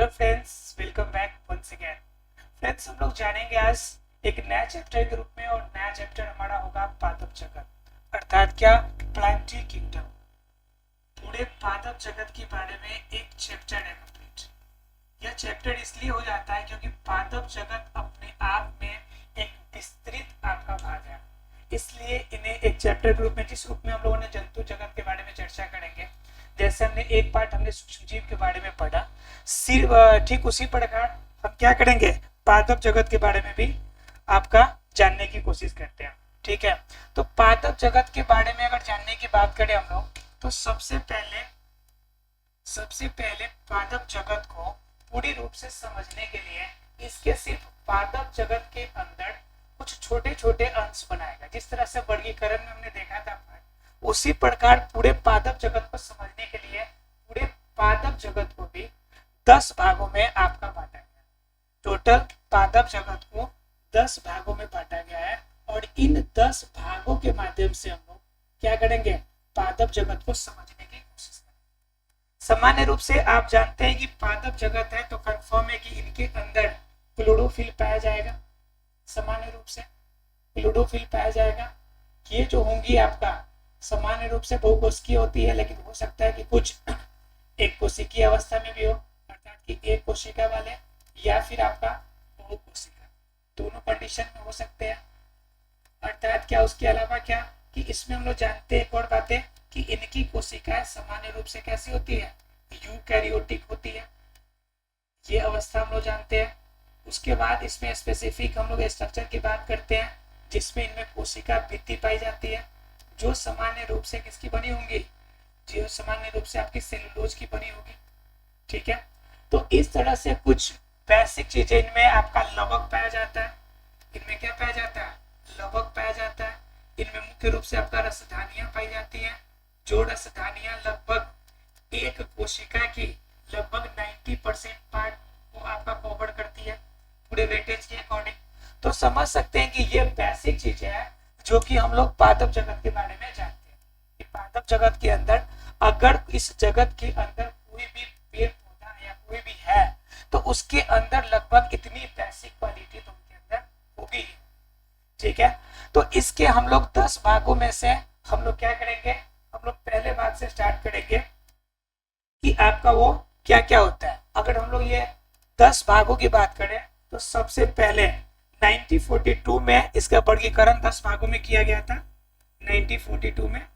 Hello friends, welcome back once again. Friends, हम लोग जानेंगे आज एक नया चैप्टर के रूप में, और नया चैप्टर हमारा होगा पादप जगत, अर्थात क्या, प्लांटी किंगडम। पूरे पादप जगत के बारे में एक चैप्टर है कंप्लीट। यह चैप्टर इसलिए हो जाता है क्योंकि पादप जगत अपने आप में एक विस्तृत आपका भाग है, इसलिए इन्हें एक चैप्टर के रूप में, जिस रूप में हम लोगों ने जंतु जगत के बारे में चर्चा करेंगे, जैसे हमने एक पार्ट हमने सूक्ष्म जीव के बारे में पढ़ा, सिर्फ ठीक उसी प्रकार हम क्या करेंगे, पादप जगत के बारे में भी आपका जानने की कोशिश करते हैं। ठीक है, तो पादप जगत के बारे में अगर जानने की बात करें हम लोग, तो सबसे पहले पादप जगत को पूरी रूप से समझने के लिए इसके सिर्फ पादप जगत के अंदर कुछ छोटे छोटे अंश बनाएगा। जिस तरह से वर्गीकरण में हमने देखा था, उसी प्रकार पूरे पादप जगत को समझने के लिए पूरे पादप जगत को भी 10 भागों में आपका बांटा गया। टोटल पादप जगत को 10 भागों में बांटा गया है, और इन 10 भागों के माध्यम से हम लोग क्या करेंगे, पादप जगत को समझने की कोशिश करेंगे। सामान्य रूप से आप जानते हैं कि पादप जगत है तो कंफर्म है कि इनके अंदर क्लोरोफिल पाया जाएगा। सामान्य रूप से क्लोरोफिल पाया जाएगा। ये जो होंगी आपका सामान्य रूप से बहुकोशिकीय होती है, लेकिन हो सकता है कि कुछ एक कोशिकीय अवस्था में भी हो, अर्थात कि एक कोशिका वाले, या फिर आपका बहुकोशिका, दोनों कंडीशन में हो सकते हैं। अर्थात क्या, उसके अलावा क्या कि इसमें हम लोग जानते हैं एक और बात है कि इनकी कोशिकाएं सामान्य रूप से कैसी होती है, यूकैरियोटिक होती है। ये अवस्था हम लोग जानते हैं। उसके बाद इसमें स्पेसिफिक हम लोग स्ट्रक्चर की बात करते हैं, जिसमें इनमें कोशिका भित्ति पाई जाती है, जो सामान्य रूप से किसकी बनी होंगी, जो सामान्य रूप से आपकी सेलुलोज की बनी होगी। ठीक है, तो इस तरह से कुछ बेसिक चीजें, इनमें आपका लवक पाया जाता है। इनमें क्या पाया जाता है, लवक पाया जाता है। इनमें मुख्य रूप से आपका रसधानियां पाई जाती हैं, जो रसधानियां लगभग एक कोशिका की लगभग 90% पार्ट को आपका कवर करती है पूरे वेटेज के अकॉर्डिंग। तो समझ सकते हैं कि ये बेसिक चीजें हैं जो कि हम लोग पादप जगत के बारे में जानते हैं कि पादप जगत के अंदर, अगर इस जगत के अंदर कोई भी पेड़ पौधा या कोई भी है, तो उसके अंदर लगभग इतनी बेसिक क्वालिटी तो उनके अंदर होगी। ठीक है, तो इसके हम लोग 10 भागों में से हम लोग क्या करेंगे, हम लोग पहले भाग से स्टार्ट करेंगे कि आपका वो क्या क्या होता है। अगर हम लोग ये 10 भागों की बात करें, तो सबसे पहले 1942 में इसका वर्गीकरण 10 भागों में किया गया था, 1942 में।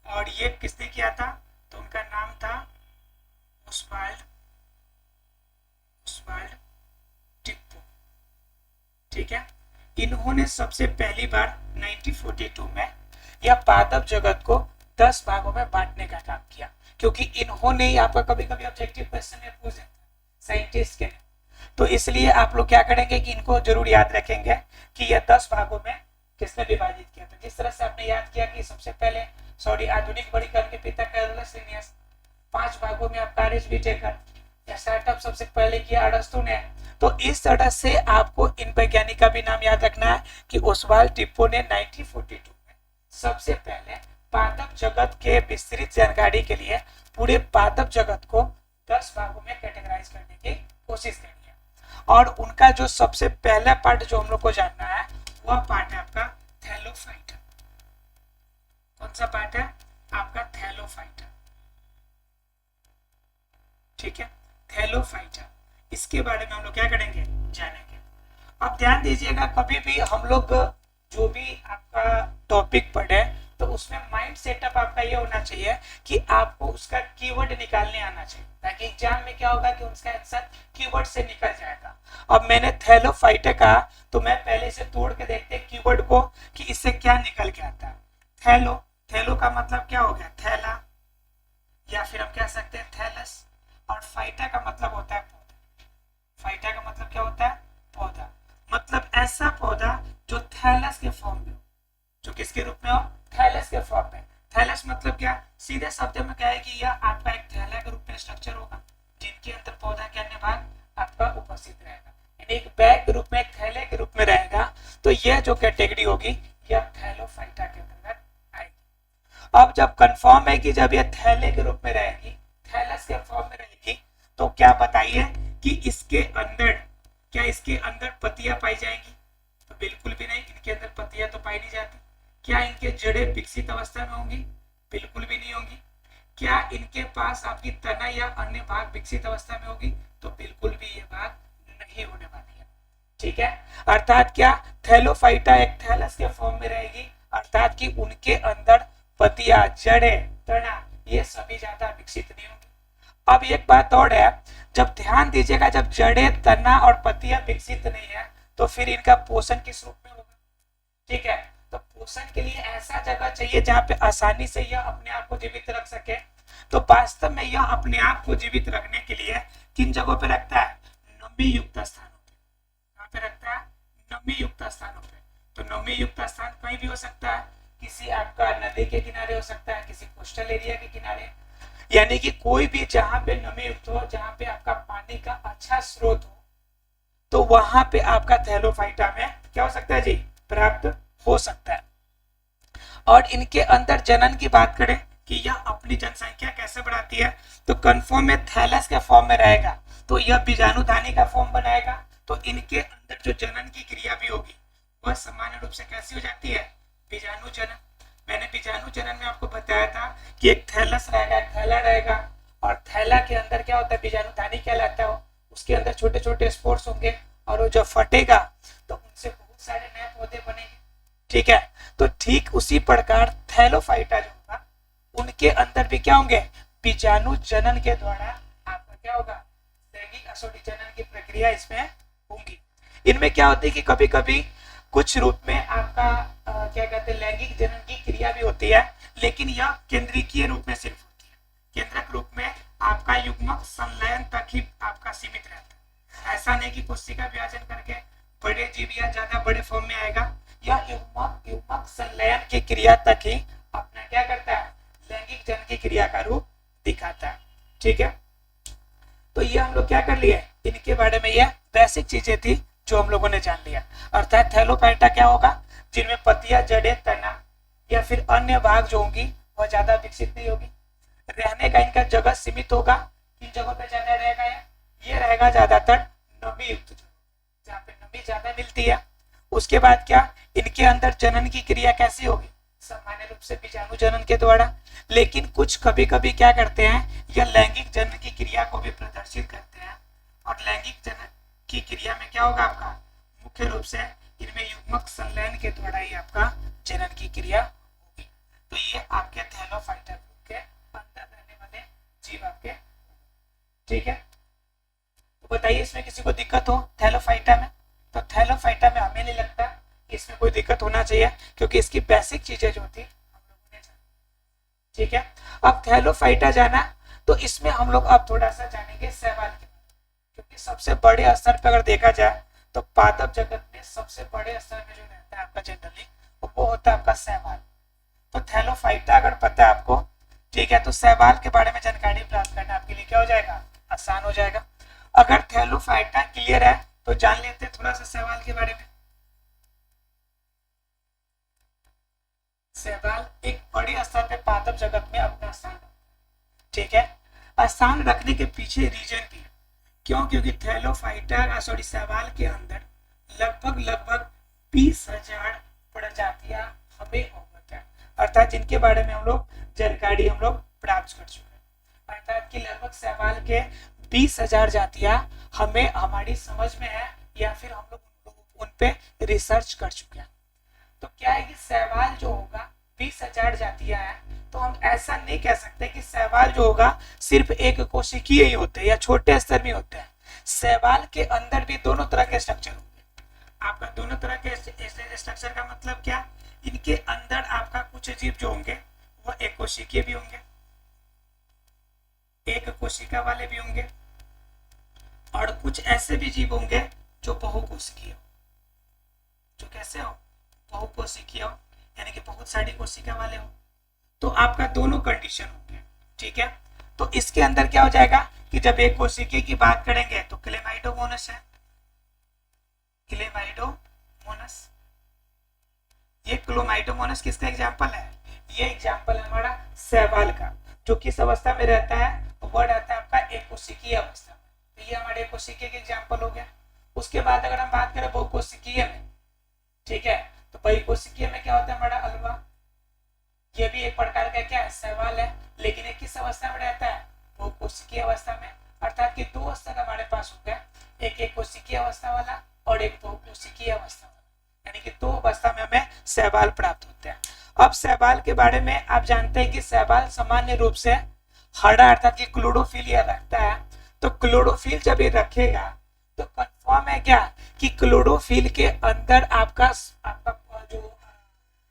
और ये किसने किया था, तो उनका नाम था ओस्वाल्ड टिप्पो। ठीक है, इन्होंने सबसे पहली बार 1942 में यह पादप जगत को 10 भागों में बांटने का काम किया, क्योंकि इन्होंने ही आपका कभी कभी ऑब्जेक्टिव क्वेश्चन में पूछ देता है साइंटिस्ट के, तो इसलिए आप लोग क्या करेंगे कि इनको जरूर याद रखेंगे कि यह 10 भागों में किसने विभाजित किया था। जिस तरह से आपने याद किया कि सबसे पहले आधुनिक वर्गीकरण के पिता कैरोलस लिनियस, 5 भागों में आपका आर एच व्हिटेकर, या स्टार्टअप सबसे पहले किया अरस्तु ने। तो इस तरह से आपको इन वैज्ञानिक का भी नाम याद रखना है कि ओस्वाल्ड टिप्पो ने 1942 में सबसे पहले पादप जगत के विस्तृत जानकारी के लिए पूरे पादप जगत को 10 भागों में कैटेगराइज करने की कोशिश करी। और उनका जो सबसे पहला पार्ट जो हम लोग को जानना है, वह पार्ट है आपका थैलोफाइटा। कौन सा पार्ट है, आपका थैलोफाइटा। ठीक है, थैलोफाइटा, इसके बारे में हम लोग क्या करेंगे, जानेंगे। अब ध्यान दीजिएगा, कभी भी हम लोग जो भी आपका टॉपिक पढ़े, तो उसमें माइंड सेटअप आपका ये होना चाहिए कि आपको उसका कीवर्ड निकालने आना चाहिए, ताकि एग्जाम में क्या होगा कि उसका आंसर कीवर्ड से निकल जाएगा। अब मैंने थैलोफाइटा कहा, तो मैं पहले से तोड़ के देखते हैं कीवर्ड को कि इससे क्या निकल के आता है। थैलो का मतलब क्या हो गया, थैला, या फिर हम कह सकते हैं थैलस। और फाइटा का मतलब होता है पौधा। फाइटा का मतलब क्या होता है, पौधा। मतलब ऐसा पौधा जो थैलस के फॉर्म में हो, जो किसके रूप में हो, थैलस के फॉर्म में। थैलस मतलब क्या, सीधे शब्द में क्या है कि यह आपका एक थैला के रूप में स्ट्रक्चर होगा, जिनके अंदर पौधा के अन्य भाग आपका उपस्थित रहेगा, यानी एक बैग के रूप में, एक थैले के रूप में रहेगा। तो यह जो कैटेगरी होगी, यह थैलोफाइटा के अंतर्गत आएगी। अब जब कंफर्म है कि जब यह थैले के रूप में रहेगी, थैलस के फॉर्म में रहेगी, तो क्या बताइए कि इसके अंदर क्या इसके अंदर पत्तियां पाई जाएंगी? तो बिल्कुल भी नहीं, इनके अंदर पत्तियां तो पाई नहीं जाती। क्या इनके जड़ें विकसित अवस्था में होंगी? बिल्कुल भी नहीं होंगी। क्या इनके पास आपकी तना या अन्य भाग विकसित अवस्था में होगी? तो बिल्कुल भी ये भाग नहीं होने वाली है। ठीक है, अर्थात क्या थैलोफाइटा एक थैलस के फॉर्म में रहेगी, अर्थात कि उनके अंदर पत्तियां, जड़ें, तना ये सभी ज्यादा विकसित नहीं होंगी। अब एक बात और है, जब ध्यान दीजिएगा, जब जड़ें, तना और पत्तियां विकसित नहीं है तो फिर इनका पोषण किस रूप में होगा? ठीक है, तो पोषण के लिए ऐसा जगह चाहिए जहां पे आसानी से यह अपने आप को जीवित रख सके। तो वास्तव में यह अपने आप को जीवित रखने के लिए किन जगहों पे रखता है? नमी युक्त स्थानों पे। कहां पे रखता है? नमी युक्त स्थानों पे। तो नमी युक्त स्थान कहीं भी हो सकता है, किसी आपका नदी के किनारे हो सकता है, किसी कोस्टल एरिया के किनारे, यानी कि कोई भी जहां पे नमी युक्त हो, जहां पे आपका पानी का अच्छा स्रोत हो, तो वहां पे आपका थैलोफाइटा में क्या हो सकता है जी? प्राप्त हो सकता है। और इनके अंदर जनन की बात करें कि यह अपनी जनसंख्या कैसे बढ़ाती है, तो कन्फर्म में थैलस के फॉर्म में रहेगा, तो यह बीजाणुधानी का फॉर्म बनाएगा। तो इनके अंदर जो जनन की क्रिया भी होगी वह सामान्य रूप से कैसी हो जाती है? बीजाणु जनन। मैंने बीजाणु जनन में आपको बताया था कि एक थैलस रहेगा, एक थैला रहेगा, और थैला के अंदर क्या होता है? बीजाणुधानी कहलाता है। उसके अंदर छोटे छोटे स्पोर्स होंगे और वो जब फटेगा तो उनसे बहुत सारे नए पौधे बनेंगे। ठीक है, तो ठीक उसी प्रकार थैलोफाइटा जो होगा उनके अंदर भी क्या होंगे? बीजाणु जनन के द्वारा आपका क्या होगा? लैंगिक असोडी जनन की प्रक्रिया इसमें होंगी। इनमें क्या होती है कि कभी कभी कुछ रूप में आपका क्या कहते हैं, लैंगिक जनन की क्रिया भी होती है, लेकिन यह केंद्रीय रूप में सिर्फ होती है। केंद्रक रूप में आपका युग्मक संलयन तक ही आपका सीमित रहता है। ऐसा नहीं कि कोशिका विभाजन करके बड़े जीव या ज्यादा बड़े फॉर्म में आएगा। यह युग्मक संलयन की क्रिया तक ही अपना क्या करता है? लैंगिक जनन की क्रिया का रूप दिखाता है। ठीक है, तो ये हम लोग क्या कर लिए, इनके बारे में यह बेसिक चीजें थी जो हम लोगों ने जान लिया। अर्थात थैलोफाइटा क्या होगा? जिनमें पत्तियां, जड़ें, तना या फिर अन्य भाग जो होंगी वह ज्यादा विकसित नहीं होगी। रहने का इनका जगह सीमित होगा। किन जगहों पे ज्यादा रहेगा? ये रहेगा ज्यादातर नमी युक्त जगह, जहाँ पे नमी ज्यादा मिलती है। उसके बाद क्या, इनके अंदर जनन की क्रिया कैसी होगी? सामान्य रूप से बीजाणु जनन के द्वारा, लेकिन कुछ कभी कभी क्या करते हैं, यह लैंगिक जनन की क्रिया को भी प्रदर्शित करते हैं। और लैंगिक जनन की क्रिया में क्या होगा आपका? मुख्य रूप से इनमें युग्मक संलयन के द्वारा ही आपका जनन की क्रिया होगी। तो ये आपके थैलोफाइटा ग्रुप के अंदर रहने वाले जीव आपके। ठीक है, तो बताइए इसमें किसी को दिक्कत हो थैलोफाइटा में? तो थैलोफाइटा में हमें नहीं लगता कि इसमें कोई दिक्कत होना चाहिए, क्योंकि इसकी बेसिक चीजें जो थी हम लोगों ने जानी। ठीक है, अब थैलोफाइटा जाना, तो इसमें हम लोग अब थोड़ा सा जानेंगे शैवाल के बारे में, क्योंकि सबसे बड़े स्तर पर अगर देखा जाए तो पादप जगत में सबसे बड़े स्तर में जो रहता है आपका जनरली वो होता है आपका शैवाल। तो थैलोफाइटा अगर पता है आपको, ठीक है, तो शैवाल के बारे में जानकारी प्राप्त करना आपके लिए क्या हो जाएगा? आसान हो जाएगा। अगर थैलोफाइटा क्लियर है तो जान लेते हैं थोड़ा सा शैवाल के बारे में। शैवाल एक बड़े स्तर पे पादप जगत में अपना स्थान, ठीक है, स्थान रखने के पीछे रीजन भी है। क्यों? क्योंकि थैलोफाइटा शैवाल के अंदर लगभग 20,000 प्रजातियां हमें अवगत है, अर्थात जिनके बारे में हम लोग जानकारी हम लोग प्राप्त कर चुके हैं। अर्थात कि लगभग शैवाल के 20,000 जातियां हमें हमारी समझ में है, या फिर हम लोग उन पे रिसर्च कर चुके हैं। तो क्या है कि शैवाल जो होगा 20,000 जातियां हैं, तो हम ऐसा नहीं कह सकते कि शैवाल जो होगा सिर्फ एक कोशिकीय ही होते हैं या छोटे स्तर में होते हैं। शैवाल के अंदर भी दोनों तरह के स्ट्रक्चर होंगे। आपका दोनों तरह के स्ट्रक्चर का मतलब क्या? इनके अंदर आपका कुछ जीव जो होंगे वो एक कोशिकीय भी होंगे, एक कोशिका वाले भी होंगे, और कुछ ऐसे भी जीव होंगे जो बहुकोशिकीय हो। जो कैसे हो? बहुकोशिकीय हो, यानी कि बहुत सारी कोशिका वाले हो। तो आपका दोनों कंडीशन होंगे। ठीक है, तो इसके अंदर क्या हो जाएगा कि जब एक कोशिकीय की बात करेंगे तो क्लेमाइडोमोनस है, क्लेमाइडोमोनस। ये क्लोमाइडोमोनस किसका एग्जांपल है? ये एग्जांपल है हमारा शैवाल का, जो किस अवस्था में रहता है? वो रहता है आपका एक कोशिकीय अवस्था में। ये हमारे कोशिकीय के एग्जाम्पल हो गया। उसके बाद अगर हम बात करें बहुकोशिकीय में, ठीक है, तो बहुकोशिकीय में क्या होता है हमारा अल्वा, ये भी एक प्रकार का क्या है, शैवाल है, लेकिन ये किस अवस्था में रहता है, बहुकोशिकीय अवस्था में। अर्थात कि दो स्तर हमारे पास हो गया, एक कोशिकीय अवस्था वाला और एक बहुकोशिकीय अवस्था वाला, यानी कि दो अवस्था में हमें शैवाल प्राप्त होते हैं। अब शैवाल के बारे में आप जानते हैं कि शैवाल सामान्य रूप से हरा अर्थात कि क्लोरोफिल यह रखता है। तो क्लोरोफिल जब ये रखेगा तो कंफर्म है क्या कि क्लोरोफिल के अंदर आपका जो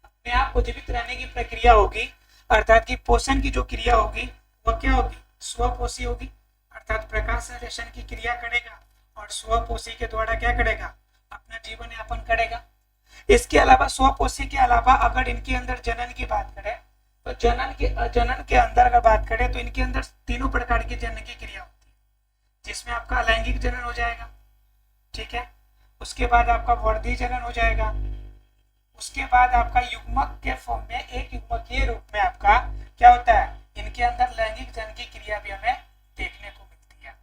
अपने आप को जीवित रहने की प्रक्रिया होगी, अर्थात कि पोषण की जो क्रिया होगी वह क्या होगी, स्वपोषी होगी, अर्थात प्रकाश संश्लेषण की क्रिया करेगा और स्वपोषी के द्वारा क्या करेगा, अपना जीवन यापन करेगा। इसके अलावा स्वपोषी के अलावा अगर इनके अंदर जनन की बात करें तो जनन के अंदर अगर बात करें तो इनके अंदर तीनों प्रकार की जनन की क्रिया होती है, जिसमें आपका अलैंगिक जनन हो जाएगा, ठीक है, उसके बाद आपका वर्धी जनन हो जाएगा, उसके बाद आपका युग्मक के फॉर्म में एक युग्मकीय रूप में आपका क्या होता है, इनके अंदर लैंगिक जनन की क्रिया भी हमें देखने को मिलती है।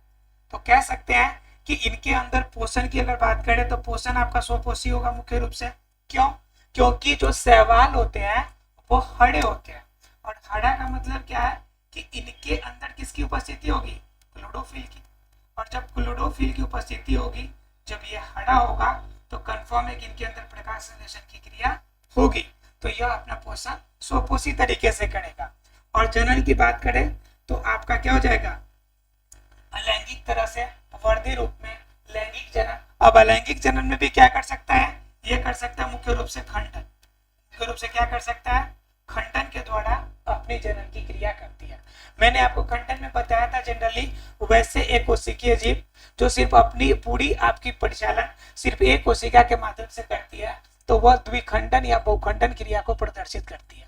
तो कह सकते हैं कि इनके अंदर पोषण की अगर बात करें तो पोषण आपका स्वपोषी होगा मुख्य रूप से। क्यों? क्योंकि जो शैवाल होते हैं वो हरे होते हैं, और हरा का मतलब क्या है कि इनके अंदर किसकी उपस्थिति होगी, क्लोरोफिल की, और जब क्लोरोफिल की उपस्थिति होगी, जब ये हरा होगा तो कंफर्म है कि इनके अंदर प्रकाश संश्लेषण की क्रिया होगी, तो यह अपना पोषण स्वपोषी तरीके से करेगा। और जनन की बात करें तो आपका क्या हो जाएगा, अलैंगिक तरह से वर्धी रूप में लैंगिक जनन। अब अलैंगिक जनन में भी क्या कर सकता है, ये कर सकता है मुख्य रूप से खंडन, मुख्य रूप से क्या कर सकता है, खंडन के द्वारा अपनी जनन की क्रिया करती है। मैंने आपको खंडन में बताया था जनरली वैसे एक कोशिकीय जीव जो सिर्फ अपनी पूरी आपकी परिचालन सिर्फ एक कोशिका के माध्यम से करती है, तो वह द्विखंडन या बहुखंडन क्रिया को प्रदर्शित करती है।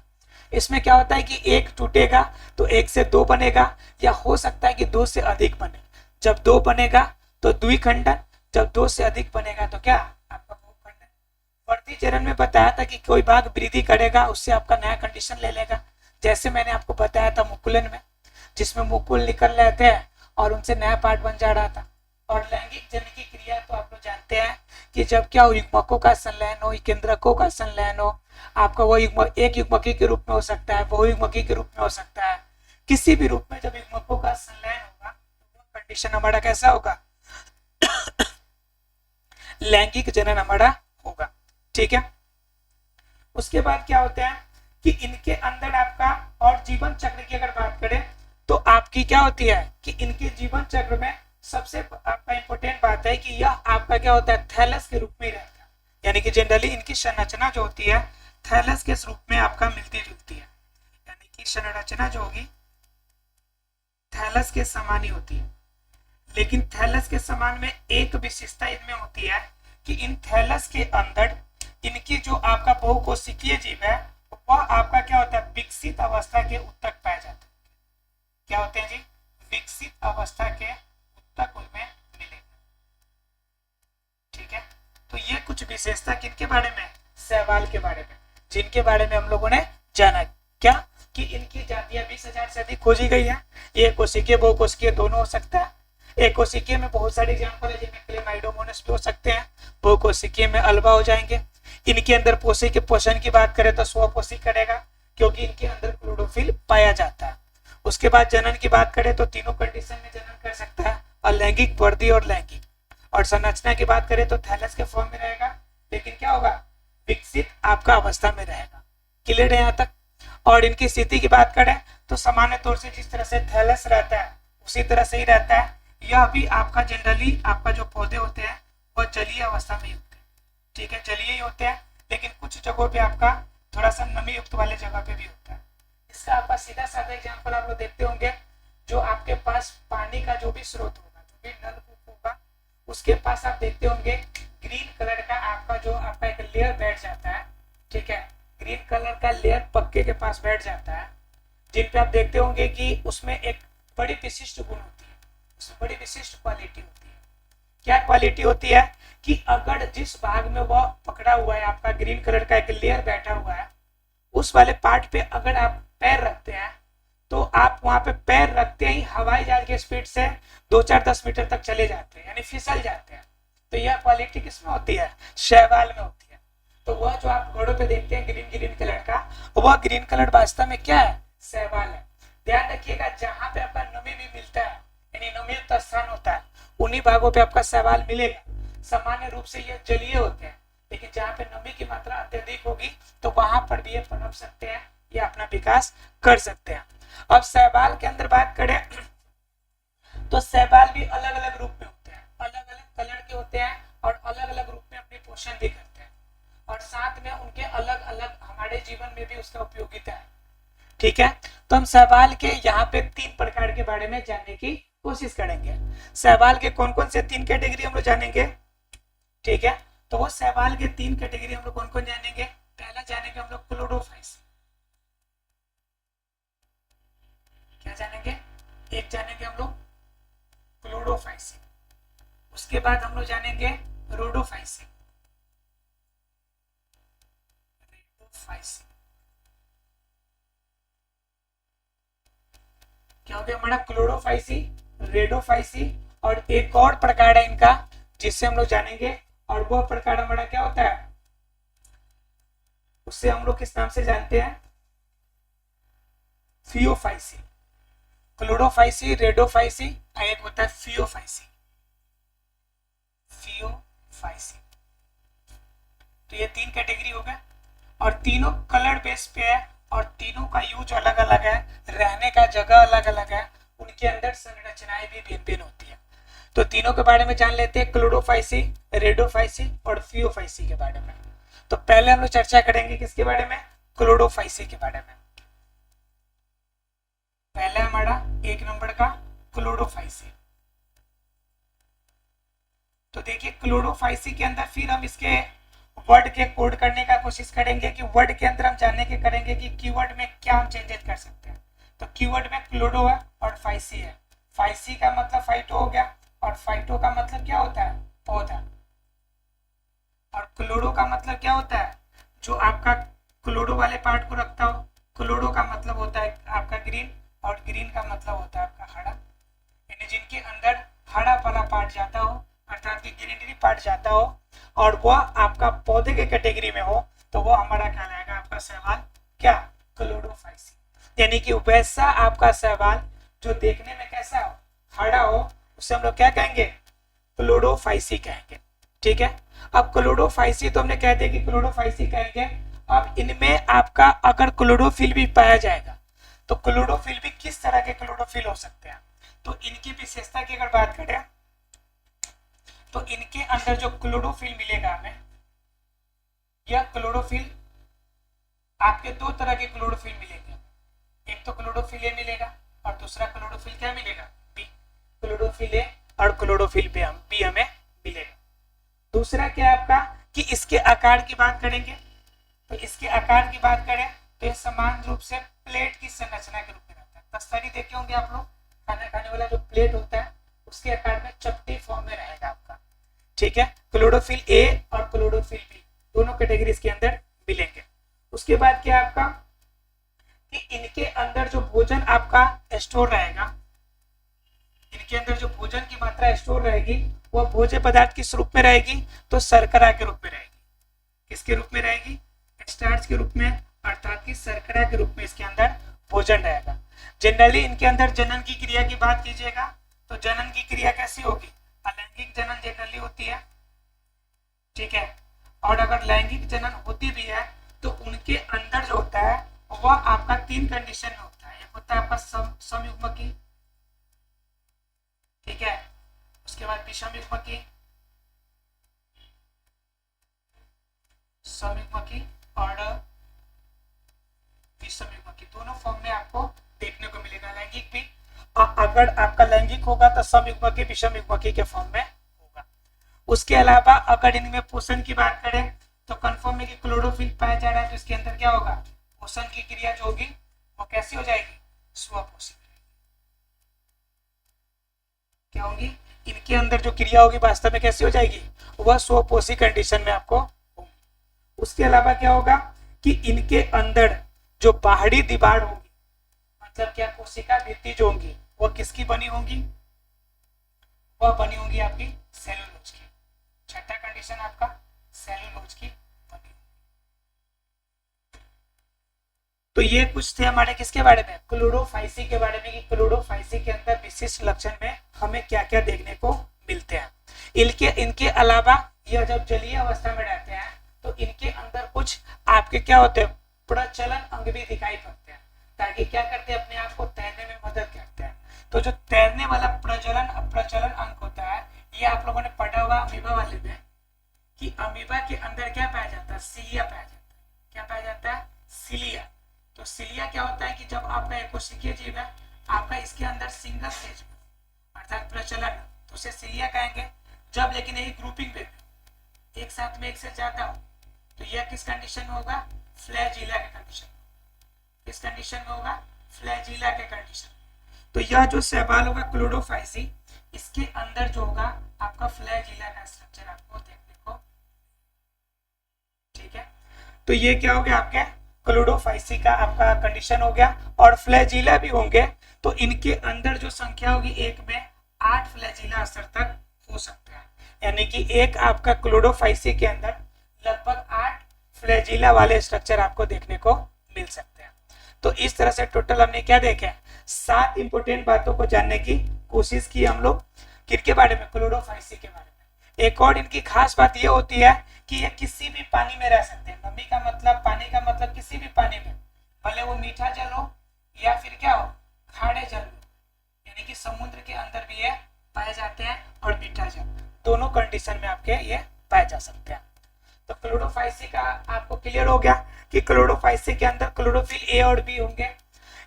इसमें क्या होता है कि एक टूटेगा तो एक से दो बनेगा, या हो सकता है कि दो से अधिक बने। जब दो बनेगा तो द्विखंडन, जब दो से अधिक बनेगा तो क्या, आपका बहुखंडन। वर्धी चरण में बताया था कि कोई भाग वृद्धि करेगा उससे आपका नया कंडीशन ले लेगा, जैसे मैंने आपको बताया था मुकुलन में, जिसमें मुकुल निकल रहे थे और उनसे नया पार्ट बन जा रहा था। और लैंगिक जनन की क्रिया तो आप लोग जानते हैं कि जब क्या युग्मकों का संलयन हो, केंद्रकों का संलयन हो, आपका वो युग्मक एक युग्मकी के रूप में हो सकता है, बहुयुग्मकी के रूप में हो सकता है, किसी भी रूप में जब युग्मकों का संलयन होगा तो वो कंडीशन हमारा कैसा होगा, लैंगिक जनन हमारा होगा, ठीक है। उसके बाद क्या होते हैं कि इनके अंदर आपका और जीवन चक्र की अगर बात करें तो आपकी क्या होती है कि इनके जीवन चक्र में सबसे आपका इंपॉर्टेंट बात है कि यह आपका क्या होता है, थैलस के रूप में रहता है, यानी कि जनरली इनकी संरचना जो होती है थैलस के रूप में आपका मिलती जुलती है, यानी कि संरचना जो होगी थैलस के समान ही होती है। लेकिन थैलस के समान में एक विशेषता इनमें होती है कि इन थैलस के अंदर इनकी जो आपका बहुकोशिकीय जीव है वह आपका क्या होता है, विकसित अवस्था के उत्तक पाए जाते हैं। क्या होते हैं जी, विकसित अवस्था के उत्तक उनमें मिलेंगे, ठीक है। तो ये कुछ विशेषता किनके बारे में, शैवाल के बारे में, जिनके बारे में हम लोगों ने जाना क्या कि इनकी जातियां 20,000 से अधिक खोजी गई है। ये कोशिकीय बहुकोशिकीय दोनों हो सकता है। एक कोशिकीय में बहुत सारे एग्जाम्पल है जिनमें क्लेमाइडोमोनास भी हो सकते हैं, बहुकोशिकीय में अल्वा हो जाएंगे। इनके अंदर पोषी के पोषण की बात करें तो स्वपोषी करेगा क्योंकि इनके अंदर क्लोरोफिल पाया जाता है। उसके बाद जनन की बात करें तो तीनों कंडीशन में जनन कर सकता है, अलैंगिक, वर्धी और लैंगिक। और संरचना की बात करें तो थैलस के फॉर्म में रहेगा, लेकिन क्या होगा, विकसित आपका अवस्था में रहेगा। क्लियर है यहाँ तक। और इनकी स्थिति की बात करें तो सामान्य तौर से जिस तरह से थैलस रहता है उसी तरह से ही रहता है। यह भी आपका जनरली आपका जो पौधे होते हैं वह जलीय अवस्था में ही होते हैं, ठीक है, जलीय ही होते हैं, लेकिन कुछ जगहों पे आपका थोड़ा सा नमी युक्त वाले जगह पे भी होता है। इसका आपका सीधा साधा एग्जाम्पल आप लोग देखते होंगे, जो आपके पास पानी का जो भी स्रोत होगा, जो भी नलकूप होगा, उसके पास आप देखते होंगे ग्रीन कलर का आपका जो आपका एक लेयर बैठ जाता है, ठीक है, ग्रीन कलर का लेयर पक्के के पास बैठ जाता है, जिन पे आप देखते होंगे कि उसमें एक बड़ी विशिष्ट गुण होती है, उसमें बड़ी विशिष्ट क्वालिटी होती है। क्या क्वालिटी होती है कि अगर जिस भाग में वह पकड़ा हुआ है, आपका ग्रीन कलर का एक लेयर बैठा हुआ है, उस वाले पार्ट पे अगर आप पैर रखते हैं तो आप वहां पे पैर रखते ही हवाई जहाज की स्पीड से 2-4-10 मीटर तक चले जाते हैं, यानी फिसल जाते हैं। तो यह क्वालिटी किसमें होती है? शैवाल में होती है। तो वह जो आप घोड़ों पे देखते हैं ग्रीन ग्रीन कलर का, वह ग्रीन कलर वास्तव में क्या है? शैवाल है। ध्यान रखिएगा, जहां पे आपका नमी भी मिलता है, यानी नमीयुक्त स्थान होता है, उन्हीं भागों पे आपका शैवाल मिलेगा। सामान्य रूप से ये जलीय होते हैं, लेकिन जहाँ पे नमी की मात्रा अत्यधिक होगी तो वहां पर भी ये पनप सकते हैं, ये अपना विकास कर सकते हैं। अब शैवाल के अंदर बात करें तो शैवाल भी अलग अलग रूप में होते हैं, अलग अलग कलर के होते हैं और अलग अलग रूप में अपनी पोषण भी करते हैं, और साथ में उनके अलग अलग हमारे जीवन में भी उसका उपयोगिता है। ठीक है, तो हम शैवाल के यहाँ पे 3 प्रकार के बारे में जानने की कोशिश करेंगे। शैवाल के कौन कौन से 3 कैटेगरी हम लोग जानेंगे? ठीक है, तो वो शैवाल के 3 कैटेगरी हम लोग कौन कौन जानेंगे? पहला जानेंगे हम लोग क्लोरोफाइसी। क्या जानेंगे? एक जानेंगे हम लोग क्लोरोफाइसी, उसके बाद हम लोग जानेंगे रोडोफाइसी। क्या हो गया हमारा? क्लोरोफाइसी, रेडोफाइसी, और एक और प्रकार है इनका जिससे हम लोग जानेंगे, और वह प्रकार हमारा क्या होता है? उससे हम लोग किस नाम से जानते हैं? फियोफाइसी। क्लोरोफाइसी, रेडोफाइसी, एक होता है फियोफाइसी। फियोफाइसी, तो ये 3 कैटेगरी हो गए, और तीनों कलर बेस पे है, और तीनों का यूज अलग अलग है, रहने का जगह अलग अलग है, उनके अंदर संरचनाएं भी भिन्न भिन्न होती है। तो तीनों के बारे में जान लेते हैं, क्लोरोफाइसी, रेडोफाइसी और फियोफाइसी के बारे में। तो पहले हम लोग चर्चा करेंगे किसके बारे में? क्लोरोफाइसी के बारे में। पहला हमारा 1 नंबर का क्लोरोफाइसी। तो देखिए क्लोरोफाइसी के अंदर फिर हम इसके वर्ड के कोड करने का कोशिश करेंगे, कि वर्ड के अंदर हम जानने के करेंगे कि कीवर्ड में क्या हम चेंजेस कर सकते हैं। तो कीवर्ड में क्लोरो है और फाइसी है। फाइसी का मतलब फाइटो हो गया, और फाइटो का मतलब क्या होता है? पौधा। और क्लोरो का मतलब क्या होता है? जो आपका क्लोरो वाले पार्ट को रखता हो। क्लोरो का मतलब होता है आपका ग्रीन, और ग्रीन का मतलब होता है आपका हरा, यानी जिनके अंदर हरा वाला पार्ट जाता हो, अर्थात कि ग्रीनरी पार्ट जाता हो, और वह आपका पौधे के कैटेगरी में हो, तो वो हमारा कहलाएगा आपका शैवाल क्या? क्लोरोफाइसी। यानी कि वैसा आपका शैवाल जो देखने में कैसा हो? हरा हो, उसे हम लोग क्या कहेंगे? क्लोरोफाइसी कहेंगे। ठीक है, अब क्लोरोफाइसी तो हमने कह दिया कि क्लोरोफाइसी कहेंगे। अब इनमें आपका अगर क्लोरोफिल भी पाया जाएगा, तो क्लोरोफिल भी किस तरह के क्लोरोफिल हो सकते हैं? तो इनकी विशेषता की अगर बात करें तो इनके अंदर जो क्लोरोफिल मिलेगा हमें, यह क्लोरोफिल आपके 2 तरह के क्लोरोफिल मिलेंगे। एक तो क्लोरोफिल ए मिलेगा, और दूसरा क्लोरोफिल क्या मिलेगा? बी। क्लोरोफिल ए और क्लोरोफिल बी हमें मिलेगा। दूसरा क्या है आपका, कि इसके आकार की बात करेंगे, तो इसके आकार की बात करें तो यह समान रूप से प्लेट की संरचना के रूप में रहता है। तस्तरी देखे होंगे आप लोग, खाना खाने वाला जो प्लेट होता है उसके आकार में चपटी फॉर्म में रहेगा आपका। ठीक है, क्लोरोफिल ए और क्लोरोफिल बी दोनों कैटेगरी के अंदर मिलेंगे। उसके बाद क्या आपका, कि इनके अंदर जो भोजन आपका स्टोर रहेगा, इनके अंदर जो भोजन की मात्रा स्टोर रहेगी, वह भोज्य पदार्थ किस रूप में रहेगी? तो शर्करा के रूप में रहेगी। किसके रूप में रहेगी? स्टार्च के रूप में, अर्थात कि शर्करा के रूप में इसके अंदर भोजन रहेगा। जनरली इनके अंदर जनन की क्रिया की बात कीजिएगा, तो जनन की क्रिया कैसी होगी? अलैंगिक जनन जनरली होती है। ठीक है, और अगर लैंगिक जनन होती भी है तो उनके अंदर जो होता है वह आपका 3 कंडीशन में होता है। एक होता है आपका समयुग्मकी, ठीक है, उसके बाद विषमयुग्मकी, समयुग्मकी और विषमयुग्मकी, दोनों फॉर्म में आपको देखने को मिलेगा। लैंगिक भी अगर आपका लैंगिक होगा तो समयुग्मकी विषमयुग्मकी के फॉर्म में होगा। उसके अलावा अगर इनमें पोषण की बात करें तो कंफर्म है कि क्लोरोफिल पाया जा रहा है, तो इसके अंदर क्या होगा? पोषण की क्रिया जो होगी वो कैसी हो जाएगी? स्वपोषी। क्या होगी? इनके अंदर जो क्रिया होगी वास्तव में कैसी हो जाएगी? वह स्वपोषी कंडीशन में आपको होगी। उसके अलावा क्या होगा कि इनके अंदर जो बाहरी दीवार होगी, मतलब क्या कोशिका भित्ति जो होंगी वो किसकी बनी होंगी, वह बनी होंगी आपकी सेलुलोज की। छठा कंडीशन आपका सेलुलोज की बनी। तो ये कुछ थे हमारे किसके बारे में, क्लोरोफाइसी के बारे में, कि क्लोरोफाइसी के अंदर विशिष्ट लक्षण में हमें क्या क्या देखने को मिलते हैं। इनके अलावा यह जब जलीय अवस्था में रहते हैं तो इनके अंदर कुछ आपके क्या होते हैं, प्रचलन अंग भी दिखाई पड़ते हैं, ताकि क्या करते हैं, अपने आप को तैरने में मदद करते हैं। तो जो तैरने वाला प्रचलन अंग होता है, ये आप लोगों ने पढ़ा होगा अमीबा वाले में, कि अमीबा के अंदर क्या पाया जाता है, सिलिया पाया जाता है। क्या पाया जाता है, सिलिया। तो सिलिया क्या होता है कि जब आपका एकोशिकीय जीव है, आपका इसके अंदर सिंगल स्टेज अर्थात प्रचलन, तो उसे सिलिया कहेंगे। जब लेकिन यही ग्रुपिंग में एक साथ में एक से ज्यादा हो, तो यह किस कंडीशन में होगा, फ्लैजिला के कंडीशन। किस कंडीशन में होगा, फ्लैजिला के कंडीशन। तो यह जो शैवाल होगा क्लोरोफाइसी, इसके अंदर जो होगा आपका फ्लैजिला का स्ट्रक्चर आपको देखने को, ठीक है। तो ये क्या हो गया, आपके क्लोरोफाइसी का आपका कंडीशन हो गया। और फ्लैजिला भी होंगे, तो इनके अंदर जो संख्या होगी एक में 8 फ्लैजिला स्तर तक हो सकते हैं, यानी कि एक आपका क्लोरोफाइसी के अंदर लगभग 8 फ्लैजिला वाले स्ट्रक्चर आपको देखने को मिल सकते हैं। तो इस तरह से टोटल हमने क्या देखे, 7 इंपोर्टेंट बातों को जानने की कोशिश की हम लोग, किसके बारे में, क्लोरोफाइसी के बारे में। एक और इनकी खास बात यह होती है कि ये किसी भी पानी में रह सकते हैं। नमी का मतलब, पानी का मतलब किसी भी पानी में, भले वो मीठा जल हो या फिर क्या हो, खारे जल हो, यानी कि समुद्र के अंदर भी ये पाए जाते हैं, और मीठा जल, दोनों कंडीशन में आपके ये पाए जा सकते हैं। तो क्लोरोफाइसी का आपको क्लियर हो गया कि क्लोरोफाइसी के अंदर क्लोरोफिल ए और बी होंगे।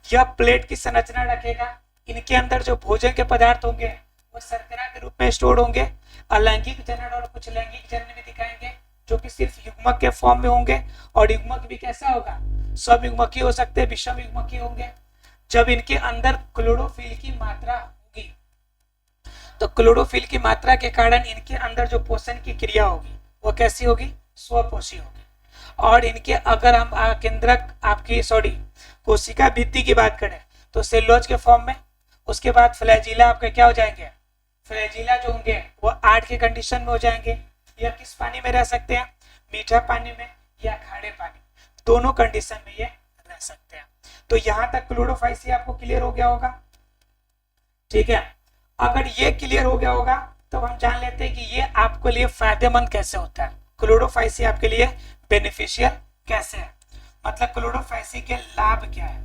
यह प्लेट की संरचना रखेगा। इनके अंदर जो भोजन के पदार्थ होंगे वो शर्करा के रूप में स्टोर होंगे। अलैंगिक जनन और कुछ लैंगिक जनन भी दिखाएंगे, जो कि सिर्फ युग्मक के फॉर्म में होंगे। और युग्मक भी कैसा होगा, सब युग्मकी हो सकते हैं, विषम युग्मकी होंगे। जब इनके अंदर क्लोरोफिल की मात्रा होगी, तो क्लोरोफिल की मात्रा के कारण इनके अंदर जो पोषण की क्रिया होगी वो कैसी होगी, स्वपोषी होगी। और इनके अगर हम केंद्रक आपकी कोशिका भित्ति की बात करें तो सेलुलोज के फॉर्म में। उसके बाद फ्लैजिला आपके क्या हो जाएंगे, फ्लैजिला जो होंगे वो 8 के कंडीशन में हो जाएंगे। यह किस पानी में रह सकते हैं, मीठा पानी में या खारे पानी, दोनों कंडीशन में ये रह सकते हैं। तो यहां तक क्लोरोफाइसी आपको क्लियर हो गया होगा, ठीक है। अगर ये क्लियर हो गया होगा तो हम जान लेते हैं कि ये आपके लिए फायदेमंद कैसे होता है, क्लोरोफाइसी आपके लिए बेनिफिशियल कैसे है, मतलब क्लोरोफाइसी के लाभ क्या है,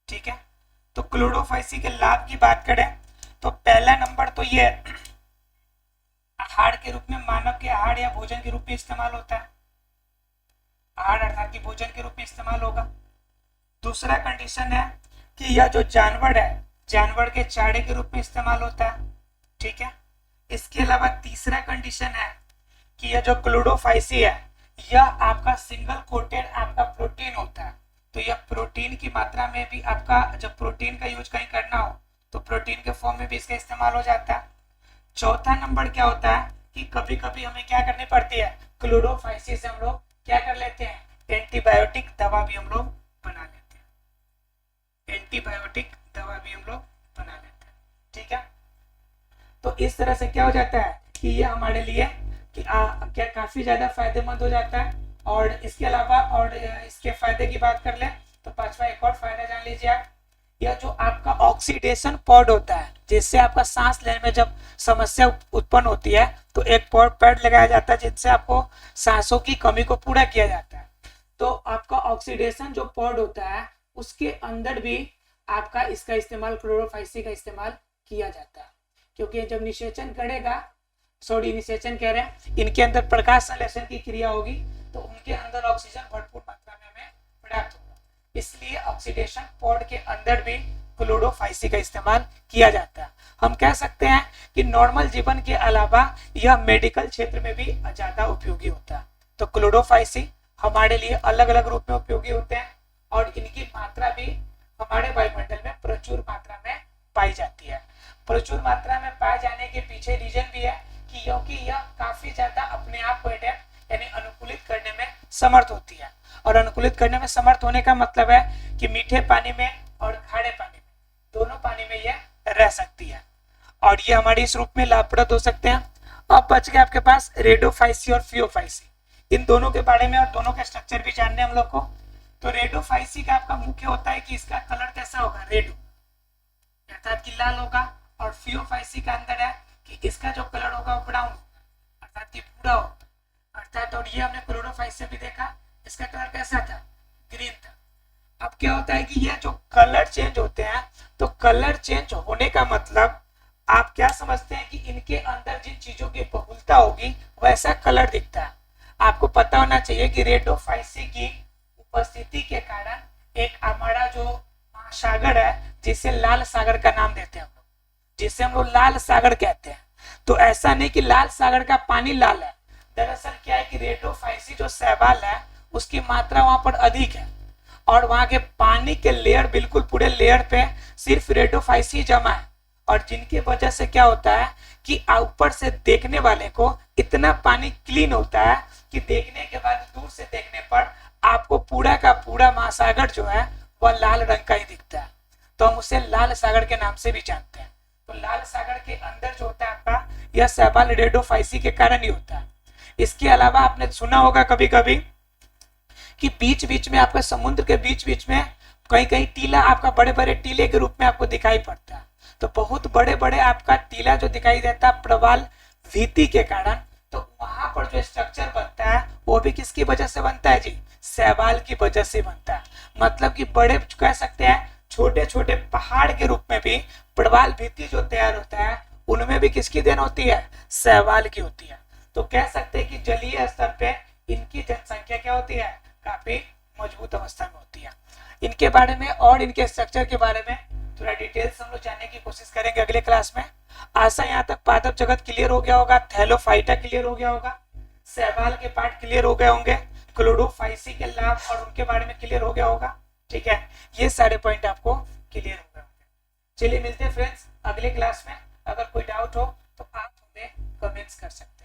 ठीक है। तो क्लोरोफाइसी के लाभ की बात करें तो पहला नंबर तो ये आहार के रूप में, मानव के आहार या भोजन के रूप में इस्तेमाल होता है। आहार अर्थात कि भोजन के रूप में इस्तेमाल होगा। दूसरा कंडीशन है कि यह जो जानवर है, जानवर के चारे के रूप में इस्तेमाल होता है, ठीक है। इसके अलावा तीसरा कंडीशन है कि यह जो क्लोरोफाइसी है, यह आपका सिंगल कोटेड आपका प्रोटीन होता है। तो यह प्रोटीन की मात्रा में भी आपका, जब प्रोटीन का यूज कहीं करना हो तो प्रोटीन के फॉर्म में भी इसका इस्तेमाल हो जाता है। चौथा नंबर क्या होता है कि कभी कभी हमें क्या करनी पड़ती है, क्लोरोफाइसी से हम लोग क्या कर लेते हैं, एंटीबायोटिक दवा भी हम लोग बना लेते हैं, एंटीबायोटिक दवा भी हम लोग बना लेते हैं, ठीक है। तो इस तरह से क्या हो जाता है कि ये हमारे लिए कि क्या काफी ज्यादा फायदेमंद हो जाता है। और इसके अलावा और इसके फायदे की बात कर ले तो पांचवा एक और फायदा जान लीजिए आप, यह जो आपका ऑक्सीडेशन पॉड होता है, जिससे आपका सांस लेने में जब समस्या उत्पन्न होती है तो एक पैड लगाया जाता है जिससे आपको सांसों की कमी को पूरा किया जाता है। तो आपका ऑक्सीडेशन जो पॉड होता है उसके अंदर भी आपका इसका इस्तेमाल, क्लोरोफाइसी का इस्तेमाल किया जाता है, क्योंकि जब निषेचन करेगा, निषेचन कह रहे हैं, इनके अंदर प्रकाश संश्लेषण की क्रिया होगी तो उनके अंदर ऑक्सीजन भरपूर मात्रा में हमें प्राप्त होगा। इसलिए ऑक्सीडेशन पॉड के अंदर भी क्लोरोफाइसी का इस्तेमाल किया जाता है। हम कह सकते हैं कि नॉर्मल जीवन के अलावा यह मेडिकल क्षेत्र में भी ज्यादा उपयोगी होता है। तो क्लोरोफाइसी हमारे लिए अलग अलग रूप में उपयोगी होते हैं और इनकी मात्रा भी हमारे वायुमंडल में प्रचुर मात्रा में पाई जाती है। प्रचुर मात्रा में पाए जाने के पीछे रीजन भी है कि क्योंकि यह काफी ज्यादा अपने आप को एडेप्ट यानी अनुकूलित करने में समर्थ होती है। और अनुकूलित करने में समर्थ होने का मतलब है कि मीठे पानी में और हमारी इस रूप में लाभप्रद हो सकते हैं। अब बच गया आपके पास रेडोफाइसी और फियोफाइसी, इन दोनों के बारे में और दोनों का स्ट्रक्चर भी जानने हम लोग को। तो रेडोफाइसी का आपका मुख्य होता है कि इसका कलर कैसा होगा, रेड अर्थात कि लाल होगा, और फियोफाइसी का अंदर है कि इसका जो कलर होगा वो ब्राउन अर्थात कि भूरा होगा अर्थात। और ये हमने क्लोरोफाइस से भी देखा, इसका कलर कैसा था, ग्रीन था। अब क्या होता है कि ये जो कलर चेंज होते हैं, तो कलर चेंज होने का मतलब आप क्या समझते हैं कि इनके अंदर जिन चीजों की बहुलता होगी वैसा कलर दिखता है। आपको पता होना चाहिए कि रेडोफाइसी की उपस्थिति के कारण एक हमारा जो महासागर है जिसे लाल सागर का नाम देते हैं हम लोग, जिसे हम लोग लाल सागर कहते हैं। तो ऐसा नहीं कि लाल सागर का पानी लाल है, दरअसल क्या है कि रेडोफाइसी जो शैवाल है उसकी मात्रा वहां पर अधिक है, और वहां के पानी के लेयर बिल्कुल पूरे लेयर पे सिर्फ रेडोफाइसी जमा है, और जिनकी वजह से क्या होता है कि ऊपर से देखने वाले को इतना पानी क्लीन होता है कि देखने के बाद दूर से देखने पर आपको पूरा का पूरा महासागर जो है वह लाल रंग का ही दिखता है। तो हम उसे लाल सागर के नाम से भी जानते हैं। तो लाल सागर के अंदर जो होता है आपका यह शैवाल रेडोफाइसी के कारण ही होता है। इसके अलावा आपने सुना होगा कभी कभी कि बीच बीच में आपका समुद्र के बीच बीच में कहीं कहीं टीला आपका बड़े बड़े टीले के रूप में आपको दिखाई पड़ता है। तो बहुत बड़े बड़े आपका टीला जो दिखाई देता है प्रवाल भीति के कारण, तो वहां पर जो स्ट्रक्चर बनता है वो भी किसकी वजह से बनता है जी, शैवाल की वजह से बनता है। मतलब कि बड़े कह सकते हैं छोटे छोटे पहाड़ के रूप में भी प्रवाल भीति जो तैयार होता है उनमें भी किसकी देन होती है, शैवाल की होती है। तो कह सकते हैं कि जलीय स्तर पे इनकी जनसंख्या क्या होती है, काफी मजबूत अवस्था में होती है। इनके बारे में और इनके स्ट्रक्चर के बारे में थोड़ा डिटेल्स हम लोग जानने की कोशिश करेंगे अगले क्लास में। आशा यहाँ तक पादप जगत क्लियर हो गया होगा, थैलोफाइटा क्लियर हो गया होगा, शैवाल के पार्ट क्लियर हो गए होंगे, क्लोरोफाइसी के लाभ और उनके बारे में क्लियर हो गया होगा। ठीक है, ये सारे पॉइंट आपको क्लियर हो गए होंगे। चलिए मिलते हैं फ्रेंड्स अगले क्लास में। अगर कोई डाउट हो तो आप हमें कमेंट्स कर सकते हैं।